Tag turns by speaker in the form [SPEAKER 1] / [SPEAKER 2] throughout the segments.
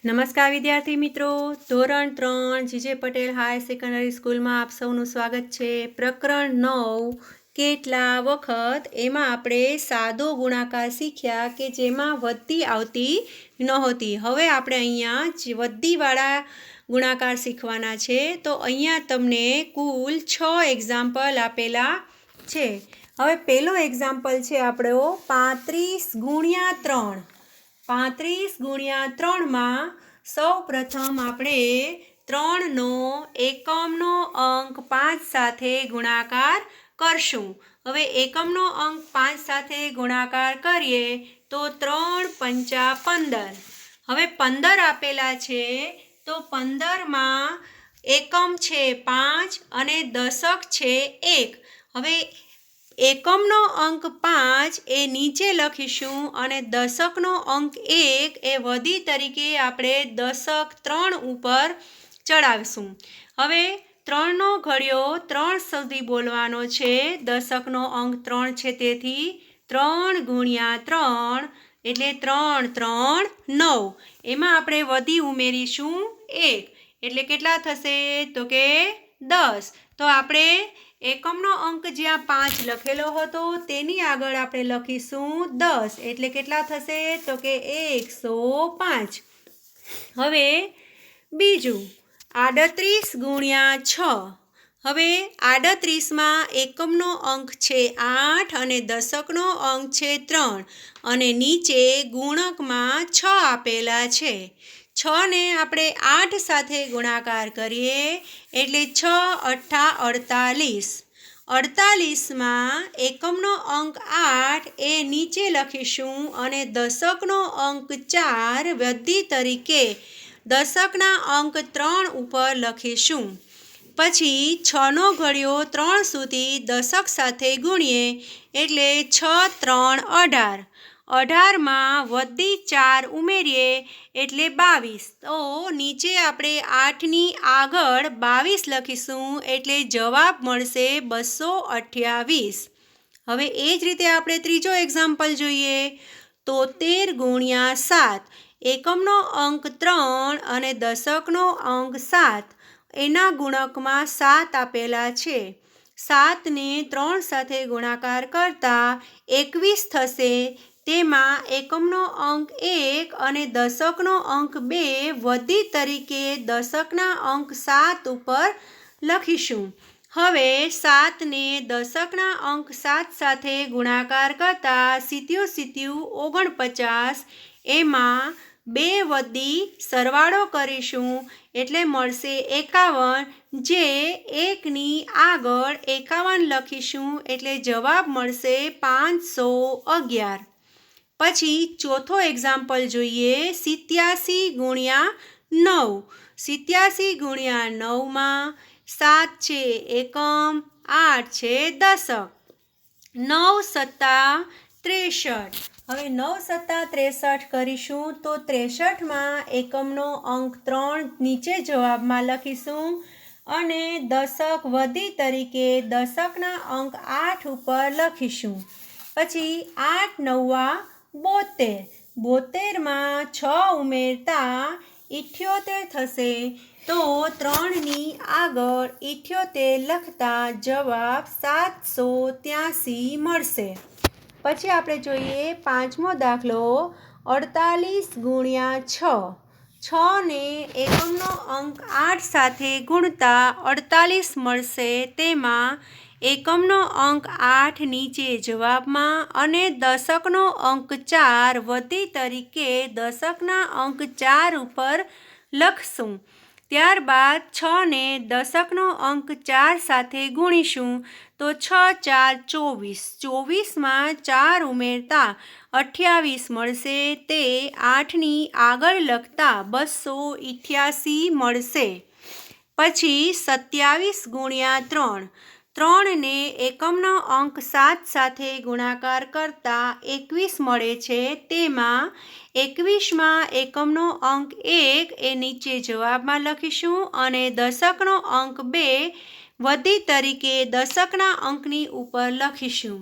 [SPEAKER 1] નમસ્કાર વિદ્યાર્થી મિત્રો, ધોરણ 3 જીજે પટેલ હાયર સેકન્ડરી સ્કૂલમાં આપ સૌનું સ્વાગત છે। પ્રકરણ 9 કેટલા વખત એમાં આપણે સાદો ગુણાકાર શીખ્યા કે જેમાં વધી આવતી નહોતી। હવે આપણે અહીંયા વધીવાળા ગુણાકાર શીખવાના છે। તો અહીંયા તમને કુલ 6 એક્ઝામ્પલ આપેલા છે। હવે પહેલો એક્ઝામ્પલ છે આપણો 35 ગુણ્યા 3। 35 ગુણ્યા 3માં સૌ પ્રથમ આપણે 3નો એકમનો અંક 5 સાથે ગુણાકાર કરશું। હવે એકમનો અંક 5 સાથે ગુણાકાર કરીએ તો 3 પંચા 15। હવે 15 આપેલા છે તો 15માં એકમ છે 5 અને દશક છે 1। હવે એકમનો અંક 5 એ નીચે લખીશું અને દશકનો અંક 1 એ વધી તરીકે આપણે દશક 3 ઉપર ચડાવીશું। હવે 3નો ઘડિયો 3 સુધી બોલવાનો છે। દશકનો અંક 3 છે તેથી 3 ગુણ્યા 3 એટલે 3 3 9। એમાં આપણે વધી ઉમેરીશું 1 એટલે કેટલા થશે તો કે 10। તો આપણે એકમનો અંક જ્યાં 5 લખેલો હતો તેની આગળ આપણે લખીશું 10 એટલે કેટલા થશે તો કે 105। હવે બીજું 38 ગુણ્યા 6। હવે 38માં એકમનો અંક છે 8 અને દશકનો અંક છે 3 અને નીચે ગુણકમાં 6 આપેલા છે। 6ને આપણે 8 સાથે ગુણાકાર કરીએ એટલે 6 અઠ્ઠા 48। 48માં એકમનો અંક 8 એ નીચે લખીશું અને દશકનો અંક 4 વધી તરીકે દશકના અંક 3 ઉપર લખીશું। પછી 6નો ઘડિયો 3 સુધી દશક સાથે ગુણીએ એટલે 6 3 18। 18માં વધી 4 ઉમેરીએ એટલે 22। તો નીચે આપણે 8ની આગળ 22 લખીશું એટલે જવાબ મળશે 228। હવે એ જ રીતે આપણે ત્રીજો એક્ઝામ્પલ જોઈએ। 73 ગુણ્યા 7। એકમનો અંક 3 અને દશકનો અંક 7 એના ગુણકમાં 7 આપેલા છે। 7ને 3 સાથે ગુણાકાર કરતા 21 થશે। તેમાં એકમનો અંક 1 અને દશકનો અંક 2 વધી તરીકે દશકના અંક 7 ઉપર લખીશું। હવે 7ને દશકના અંક 7 સાથે ગુણાકાર કરતા 7 49। એમાં 2 વધી સરવાળો કરીશું એટલે મળશે 51। જે 1ની આગળ 51 લખીશું એટલે જવાબ મળશે 511। પછી ચોથો એક્ઝામ્પલ જોઈએ। 87 ગુણ્યા 9। 87 ગુણ્યા 9માં 7 છે એકમ, 8 છે દશક, 9 સત્તા 63। હવે 9 સત્તા 63 કરીશું તો 63માં એકમનો અંક 3 નીચે જવાબમાં લખીશું અને દશક વધી તરીકે દશકના અંક 8 ઉપર લખીશું। પછી 8 9 72। 72માં 6 ઉમેરતા 78 થશે। તો 3ની આગળ 78 લખતા જવાબ 783 મળશે। પછી આપણે જોઈએ પાંચમો દાખલો 48 ગુણ્યા 6। 6ને એકમનો અંક 8 સાથે ગુણતા 48 મળશે। તેમાં એકમનો અંક 8 નીચે જવાબમાં અને દશકનો અંક 4 વધી તરીકે દશકના અંક 4 ઉપર લખશું। ત્યારબાદ 6ને દશકનો અંક 4 સાથે ગુણીશું તો 6 4 24। 24માં 4 ઉમેરતા 28 મળશે। તે 8ની આગળ લખતા 288 મળશે। પછી 27 ગુણ્યા 3। 3ને એકમનો અંક 7 સાથે ગુણાકાર કરતા 21 મળે છે। તેમાં 21માં એકમનો અંક 1 એ નીચે જવાબમાં લખીશું અને દશકનો અંક 2 વધી તરીકે દશકના અંકની ઉપર લખીશું।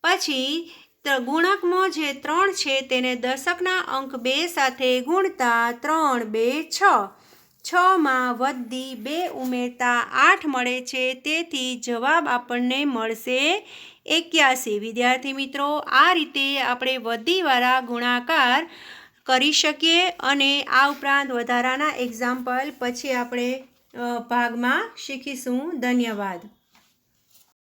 [SPEAKER 1] પછી ગુણકમાં જે 3 છે તેને દશકના અંક 2 સાથે ગુણતા 3 2 6. 6માં વધી 2 ઉમેરતા 8 મળે છે, તેથી જવાબ આપણને મળશે 81. વિદ્યાર્થી મિત્રો, આ રીતે આપણે વધીવાળા ગુણાકાર કરી શકીએ અને આ ઉપરાંત વધારાના એક્ઝામ્પલ પછી આપણે ભાગમાં શીખીશું. ધન્યવાદ.